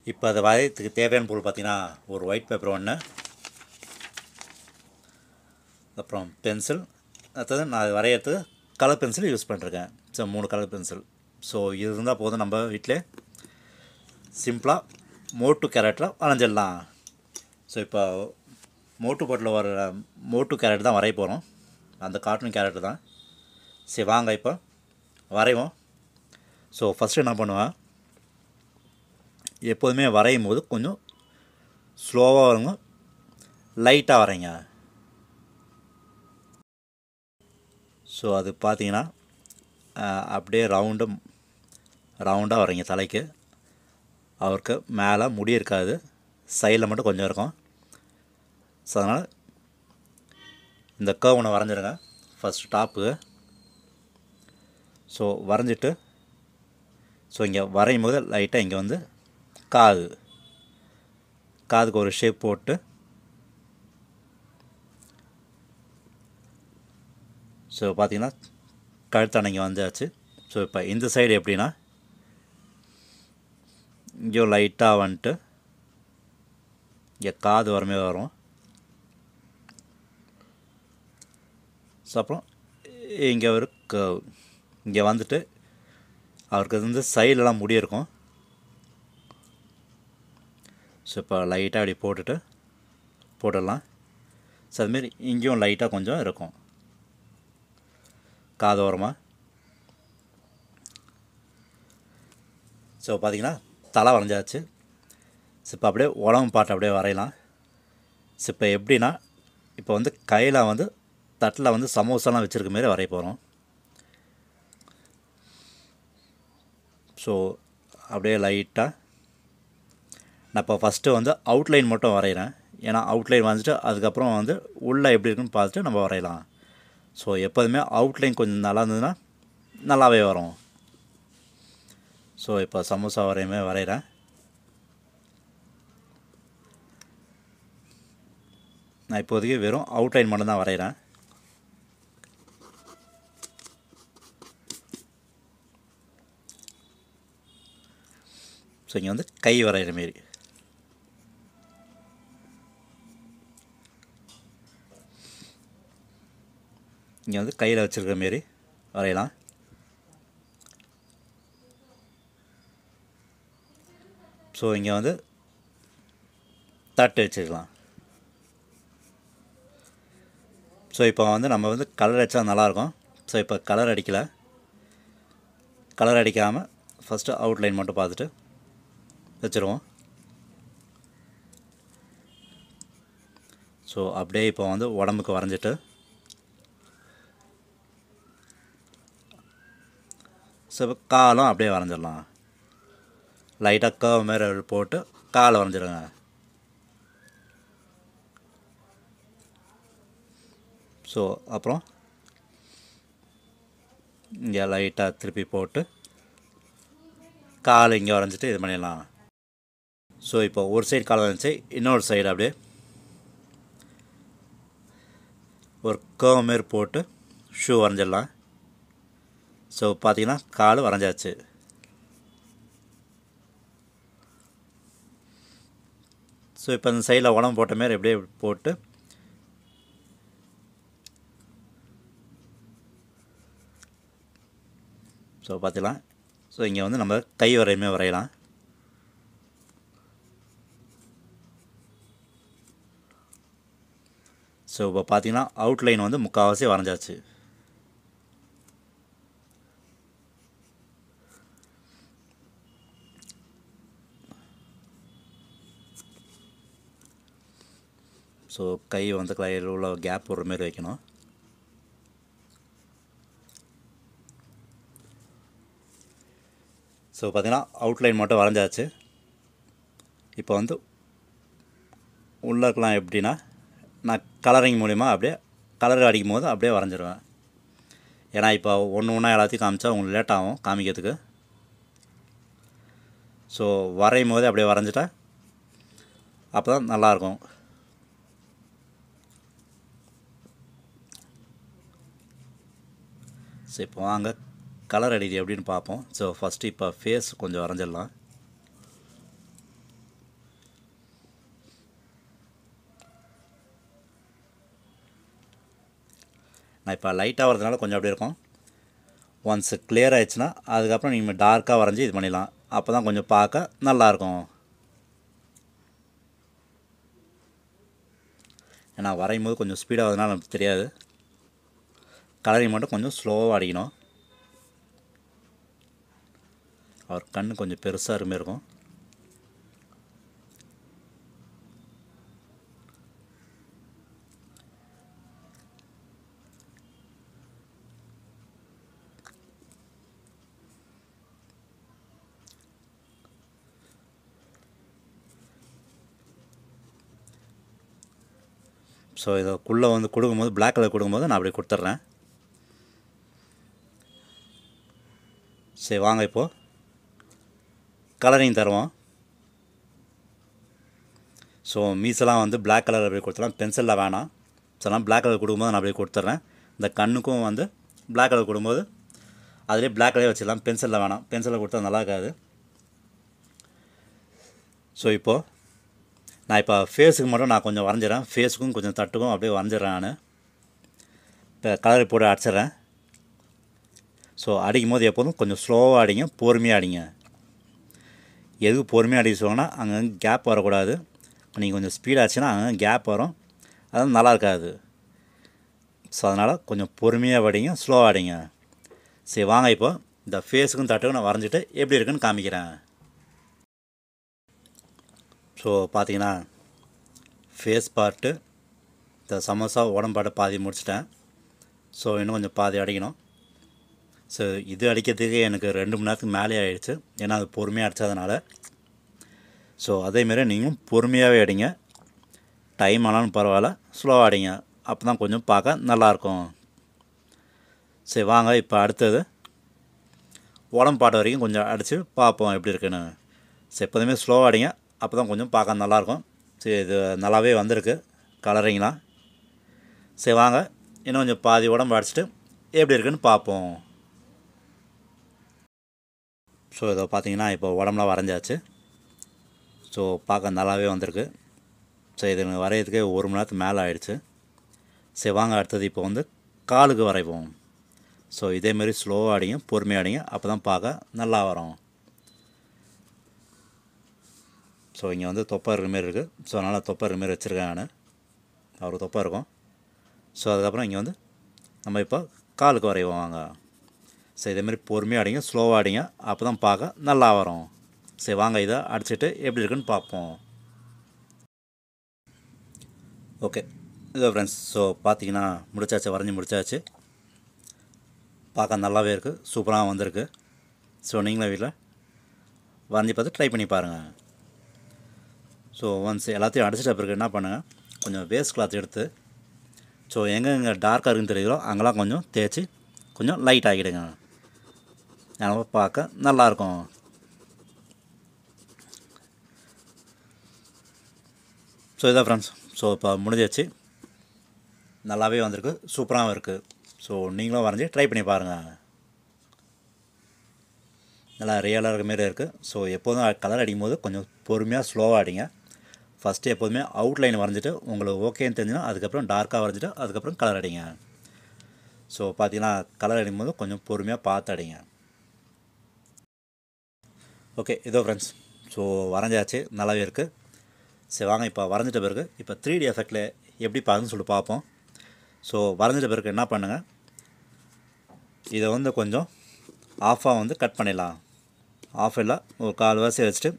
இப்போ அதை வரையறதுக்கு தேவையான பொருள் பார்த்தீங்கன்னா ஒரு ஒயிட் பேப்பர் ஒன்று, அப்புறம் பென்சில், அடுத்தது நான் அது வரையறதுக்கு கலர் பென்சில் யூஸ் பண்ணிருக்கேன். So 3 colour pencil. ஸோ இது இருந்தால் போதும், நம்ம வீட்டிலே சிம்பிளாக மோட்டு கேரக்டராக வரைஞ்சிடலாம். ஸோ இப்போ மோட்டு போட்டில் வர மோட்டு கேரக்டர் தான் வரைய போகிறோம், அந்த கார்ட்டூன் கேரக்டர் தான். சரி வாங்க இப்போ வரைவோம். ஸோ ஃபஸ்ட்டு என்ன பண்ணுவேன், எப்போதுமே வரையும் போது கொஞ்சம் ஸ்லோவாக வருங்க, லைட்டாக வரைங்க. ஸோ அது பார்த்தீங்கன்னா அப்படியே ரவுண்டாக வரைங்க. தலைக்கு அவருக்கு மேலே முடி இருக்காது, சைடில் மட்டும் கொஞ்சம் இருக்கும். ஸோ அதனால் இந்த கர்வ் ஒன்று வரைஞ்சிருங்க ஃபஸ்ட்டு டாப்புக்கு. ஸோ வரைஞ்சிட்டு ஸோ இங்கே வரையும் போது லைட்டாக இங்கே வந்து காதுக்கு ஒரு ஷேப் போட்டு, ஸோ பார்த்தீங்கன்னா கழுத்தான இங்கே வந்தாச்சு. ஸோ இப்போ இந்த சைடு எப்படின்னா இங்கேயும் லைட்டாக வந்துட்டு இங்கே காது வரமே வரும். ஸோ அப்புறம் இங்கே ஒரு இங்கே வந்துட்டு அவருக்கு வந்து சைட்லலாம் முடி இருக்கும். ஸோ இப்போ லைட்டாக அப்படி போட்டுடலாம். ஸோ அதுமாரி இங்கேயும் லைட்டாக கொஞ்சம் இருக்கும் காது ஓரமாக. ஸோ பார்த்திங்கன்னா தலை வரைஞ்சாச்சு. ஸோ இப்போ அப்படியே உடம்பு பாட்டு அப்படியே வரையலாம். ஸோ இப்போ எப்படின்னா, இப்போ வந்து கையில் வந்து தட்டில் வந்து சமோசாலாம் வச்சுருக்க மாரி வரைய போகிறோம். ஸோ அப்படியே லைட்டாக நான் இப்போ ஃபஸ்ட்டு வந்து அவுட்லைன் மட்டும் வரைகிறேன். ஏன்னா அவுட்லைன் வந்துட்டு அதுக்கப்புறம் வந்து உள்ளே எப்படி இருக்குன்னு பார்த்துட்டு நம்ம வரையலாம். ஸோ எப்போதுமே அவுட்லைன் கொஞ்சம் நல்லா இருந்ததுன்னா நல்லாவே வரும். ஸோ இப்போ சமோசா வரைகிறேன். நான் இப்போதைக்கு வெறும் அவுட்லைன் மட்டும் தான் வரைகிறேன். ஸோ இங்கே வந்து கை வரைகிற மாரி. இங்கே வந்து கையில் வச்சுருக்கிற மாரி வரையலாம். ஸோ இங்கே வந்து தட்டு வச்சுக்கலாம். ஸோ இப்போ வந்து நம்ம வந்து கலர் அடித்தா நல்லாயிருக்கும். ஸோ இப்போ கலர் அடிக்காமல் ஃபஸ்ட்டு அவுட்லைன் மட்டும் பார்த்துட்டு வச்சுருவோம். ஸோ அப்படியே இப்போ வந்து உடம்புக்கு வரைஞ்சிட்டு, ஸோ இப்போ காலும் அப்படியே வரைஞ்சிடலாம். லைட்டாக கர்வ் மாரி போட்டு காலை வரைஞ்சிடுங்க. ஸோ அப்புறம் இங்கே லைட்டாக திருப்பி போட்டு கால் இங்கே வரைஞ்சிட்டு இது பண்ணிடலாம். ஸோ இப்போ ஒரு சைடு கால் வரைஞ்சி இன்னொரு சைடு அப்படியே ஒரு கர்வ் மாரி போட்டு ஷூ வரைஞ்சிடலாம். ஸோ பார்த்தீங்கன்னா கால் வரைஞ்சாச்சு. ஸோ இப்போ இந்த சைடில் உடம்பு போட்ட மாரி எப்படியே போட்டு ஸோ பார்த்துக்கலாம். ஸோ இங்கே வந்து நம்ம கை வரையுமே வரையலாம். ஸோ இப்போ பார்த்தீங்கன்னா அவுட்லைன் வந்து முக்கால்வாசி வரைஞ்சாச்சு. ஸோ கை வந்து கையில் உள்ள கேப் ஒரு மாரி வைக்கணும். ஸோ பார்த்திங்கன்னா அவுட்லைன் மட்டும் வரைஞ்சாச்சு. இப்போ வந்து உள்ளக்கலாம் எப்படின்னா, நான் கலரிங் மூலிமா அப்படியே கலர் அடிக்கும் போது அப்படியே வரைஞ்சிடுவேன். ஏன்னா இப்போ ஒன்று ஒன்றா எல்லாத்தையும் காமிச்சா உங்களுக்கு லேட் ஆகும் காமிக்கிறதுக்கு. ஸோ வரையும் போது அப்படியே வரைஞ்சிட்டா அப்போ தான் நல்லாயிருக்கும். ஸோ இப்போ வாங்க கலர் அடிக்குது எப்படின்னு பார்ப்போம். ஸோ ஃபஸ்ட்டு இப்போ ஃபேஸ் கொஞ்சம் வரைஞ்சிடலாம். நான் இப்போ லைட்டாக வரதுனால கொஞ்சம் அப்படி இருக்கும். ஒன்ஸ் கிளியர் ஆயிடுச்சுன்னா அதுக்கப்புறம் நீங்கள் டார்க்காக வரைஞ்சி இது பண்ணிடலாம். அப்போ தான் கொஞ்சம் பார்க்க நல்லாயிருக்கும். ஏன்னா வரையும் போது கொஞ்சம் ஸ்பீடாக வரதுனால நமக்கு தெரியாது. கலரிங் மட்டும் கொஞ்சம் ஸ்லோவாக அடிக்கணும். அவர் கண் கொஞ்சம் பெருசாக இருமே இருக்கும். ஸோ இதுக்குள்ளே வந்து கொடுக்கும்போது பிளாக் கலர் கொடுக்கும்போது நான் அப்படி கொடுத்துட்றேன். சரி வாங்க இப்போது கலரிங் தருவோம். ஸோ மீஸெல்லாம் வந்து பிளாக் கலர் அப்படி கொடுத்துலாம், பென்சிலில் வேணாம். ஸோ நான் பிளாக் கலர் கொடுக்கும்போது நான் அப்படி கொடுத்துட்றேன். இந்த கண்ணுக்கும் வந்து பிளாக் கலர் கொடுக்கும்போது அதிலே பிளாக் கலரே வச்சிடலாம். பென்சிலில் வேணாம், பென்சிலில் கொடுத்தா நல்லா இருக்காது. ஸோ இப்போது நான் இப்போ ஃபேஸுக்கு மட்டும் நான் கொஞ்சம் வரைஞ்சிடறேன். ஃபேஸுக்கும் கொஞ்சம் தட்டுக்கும் அப்படியே வரைஞ்சிடறேன். நான் இப்போ கலர் போட்டு அடிச்சிட்றேன். ஸோ அடிக்கும் போது எப்போதும் கொஞ்சம் ஸ்லோவாக அடிங்க, பொறுமையாக அடிங்க. எதுக்கு பொறுமையாக அடிக்க சொல்லுங்கன்னா அங்கங்கே கேப் வரக்கூடாது. நீங்கள் கொஞ்சம் ஸ்பீடாக ஆச்சுன்னா அங்கே கேப் வரும், அது நல்லா இருக்காது. ஸோ அதனால் கொஞ்சம் பொறுமையாக அடிங்க, ஸ்லோவாக அடிங்க. சரி வாங்க இப்போ இந்த ஃபேஸுக்கும் தட்டுக்கும் நான் வரைஞ்சிட்டு எப்படி இருக்குன்னு காமிக்கிறேன். ஸோ பார்த்தீங்கன்னா ஃபேஸ் பார்ட்டு இந்த சமோசா உடம்பாட்டை பாதி முடிச்சிட்டேன். ஸோ இன்னும் கொஞ்சம் பாதி அடிக்கணும். ஸோ இது அடிக்கிறதுக்கு எனக்கு 2 மணி நேரத்துக்கு மேலே ஆகிடுச்சு, ஏன்னா அது பொறுமையாக அடித்ததுனால. ஸோ அதேமாரி நீங்களும் பொறுமையாகவே அடிங்க. டைம் ஆனாலும் பரவாயில்ல, ஸ்லோவாக அடிங்க. அப்போ தான் கொஞ்சம் பார்க்க நல்லாயிருக்கும். சரி வாங்க இப்போ அடுத்தது உடம்பாட்டு வரைக்கும் கொஞ்சம் அடித்து பார்ப்போம் எப்படி இருக்குன்னு. சரி எப்போதுமே ஸ்லோவாக அடிங்க, அப்போ தான் கொஞ்சம் பார்க்க நல்லாயிருக்கும். சரி இது நல்லாவே வந்திருக்கு கலரிங்லாம். சரி வாங்க இன்னும் கொஞ்சம் பாதி உடம்பு அடிச்சுட்டு எப்படி இருக்குன்னு பார்ப்போம். ஸோ இதை பார்த்தீங்கன்னா இப்போ உடம்புலாம் வரைஞ்சாச்சு. ஸோ பார்க்க நல்லாவே வந்திருக்கு. ஸோ இது எனக்கு வரைகிறதுக்கே 1 மணி நேரத்துக்கு மேலே ஆகிடுச்சு. சரி வாங்க அடுத்தது இப்போ வந்து காலுக்கு வரைவோம். ஸோ இதேமாரி ஸ்லோவாக அடிங்க, பொறுமையாக அடிங்க, அப்போ தான் பார்க்க நல்லா வரும். ஸோ இங்கே வந்து தொப்பை இருக்கிற மாரி இருக்குது. ஸோ அதனால் தொப்பை இருக்கிற மாரி வச்சுருக்கேன் நான். அவருக்கு தொப்பை இருக்கும். ஸோ அதுக்கப்புறம் இங்கே வந்து நம்ம இப்போ காலுக்கு வரைவோம் வாங்க. ஸோ இதேமாரி பொறுமையாக அடிங்க, ஸ்லோவாக அடிங்க, அப்போ தான் பார்க்க நல்லா வரும். சரி வாங்க இதை அடிச்சுட்டு எப்படி இருக்குன்னு பார்ப்போம். ஓகே இதோ ஃப்ரெண்ட்ஸ், ஸோ பார்த்தீங்கன்னா முடிச்சாச்சு, வரைஞ்சி முடிச்சாச்சு. பார்க்க நல்லாவே இருக்குது, சூப்பராக வந்திருக்கு. ஸோ நீங்களும் வீட்டில் வரைஞ்சி பார்த்து ட்ரை பண்ணி பாருங்கள். ஸோ ஒன்ஸ் எல்லாத்தையும் அடிச்சிட்ட பிறகு என்ன பண்ணுங்கள், கொஞ்சம் வேஸ்ட் கிளாத் எடுத்து ஸோ எங்கெங்கே டார்க்காக இருக்குன்னு தெரியுதோ அங்கெல்லாம் கொஞ்சம் தேய்ச்சி கொஞ்சம் லைட் ஆகிடுங்க. நம்ம பார்க்க நல்லாயிருக்கும். ஸோ இதான் ஃப்ரெண்ட்ஸ், ஸோ இப்போ முடிஞ்சிச்சு, நல்லாவே வந்திருக்கு, சூப்பராகவும் இருக்குது. ஸோ நீங்களும் வரைஞ்சி ட்ரை பண்ணி பாருங்கள். நல்லா ரியலாக இருக்க மாரி இருக்குது. ஸோ எப்போதும் கலர் அடிக்கும்போது கொஞ்சம் பொறுமையாக ஸ்லோவாக அடிங்க. ஃபஸ்ட்டு எப்போதுமே அவுட்லைன் வரைஞ்சிட்டு உங்களுக்கு ஓகேன்னு தெரிஞ்சுன்னா அதுக்கப்புறம் டார்க்காக வரைஞ்சிட்டு அதுக்கப்புறம் கலர் அடிங்க. ஸோ பார்த்தீங்கன்னா கலர் அடிக்கும்போது கொஞ்சம் பொறுமையாக பார்த்து அடிங்க. ஓகே இதோ ஃப்ரெண்ட்ஸ், ஸோ வரைஞ்சாச்சு, நல்லாவே இருக்குது. சரி வாங்க இப்போ வரைஞ்சிட்ட பிறகு இப்போ 3D எஃபெக்டில் எப்படி பாருன்னு சொல்லிட்டு பார்ப்போம். ஸோ வரைஞ்சிட்ட பிறகு என்ன பண்ணுங்கள், இதை வந்து கொஞ்சம் ஆஃபாக வந்து கட் பண்ணிடலாம். ஆஃப் இல்லை ஒரு 1/4 வாசி வச்சுட்டு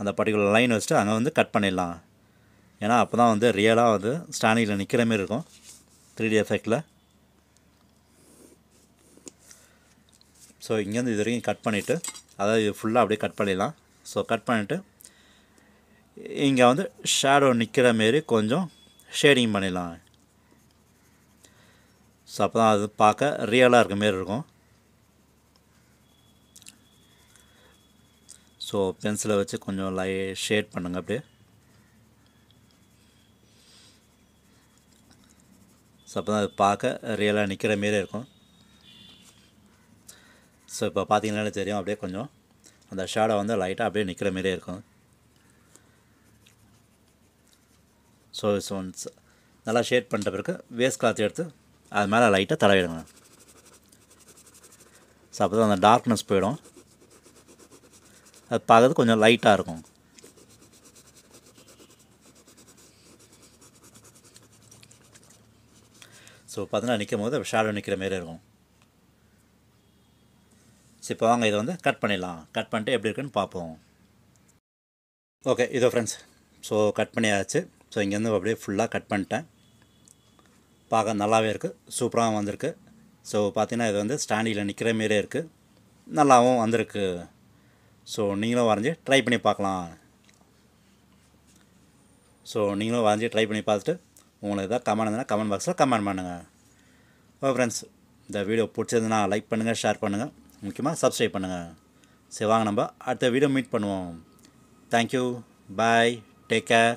அந்த பர்டிகுலர் லைன் வச்சுட்டு அங்கே வந்து கட் பண்ணிடலாம். ஏன்னா அப்போ தான் வந்து ரியலாக வந்து ஸ்டாண்டிங்கில் நிற்கிற மாரி இருக்கும் 3D எஃபெக்டில். ஸோ இங்கேருந்து இது வரைக்கும் கட் பண்ணிவிட்டு, அதாவது இது ஃபுல்லாக அப்படியே கட் பண்ணிடலாம். ஸோ கட் பண்ணிவிட்டு இங்கே வந்து ஷேடோ நிற்கிற மாரி கொஞ்சம் ஷேடிங் பண்ணிடலாம். ஸோ அப்போ தான் அது பார்க்க ரியலாக இருக்க மாரி இருக்கும். ஸோ பென்சிலை வச்சு கொஞ்சம் ஷேட் பண்ணுங்கள் அப்படியே. ஸோ அப்போ தான் அது பார்க்க ரியலாக நிற்கிற மாரி இருக்கும். ஸோ இப்போ பார்த்தீங்கன்னாலே தெரியும், அப்படியே கொஞ்சம் அந்த ஷேடோ வந்து லைட்டாக அப்படியே நிற்கிற மாரியே இருக்கும். ஸோ ஒன்ஸ் நல்லா ஷேட் பண்ணிட்ட பிறகு வேஸ்ட் கிளாத் எடுத்து அது மேலே லைட்டாக தடவிடுங்க. ஸோ அப்போ தான் அந்த டார்க்னஸ் போயிடும். அது பார்க்கறது கொஞ்சம் லைட்டாக இருக்கும். ஸோ பார்த்தீங்கன்னா நிற்கும் போது ஷேடோ நிற்கிற மாரி இருக்கும். ஸோ இப்போ வாங்க இதை வந்து கட் பண்ணிடலாம். கட் பண்ணிட்டு எப்படி இருக்குன்னு பார்ப்போம். ஓகே இதோ ஃப்ரெண்ட்ஸ், ஸோ கட் பண்ணியாச்சு. ஸோ இங்கேருந்து அப்படியே ஃபுல்லாக கட் பண்ணிட்டேன். பார்க்க நல்லாவே இருக்குது, சூப்பராகவும் வந்திருக்கு. ஸோ பார்த்தீங்கன்னா இது வந்து ஸ்டாண்டில் நிற்கிற மாரியே இருக்குது, நல்லாவும் வந்திருக்கு. ஸோ நீங்களும் வரைஞ்சி ட்ரை பண்ணி பார்க்கலாம். ஸோ நீங்களும் வரைஞ்சி ட்ரை பண்ணி பார்த்துட்டு உங்களுக்கு எதாவது கமெண்ட் இருந்ததுன்னா கமெண்ட் பாக்ஸில் கமெண்ட் பண்ணுங்கள். ஓகே ஃப்ரெண்ட்ஸ், இந்த வீடியோ பிடிச்சதுன்னா லைக் பண்ணுங்கள், ஷேர் பண்ணுங்கள், முக்கியமாக சப்ஸ்கிரைப் பண்ணுங்கள். சரி வாங்க நம்ம அடுத்த வீடியோ மீட் பண்ணுவோம். தேங்க்யூ, பாய், டேக் கேர்.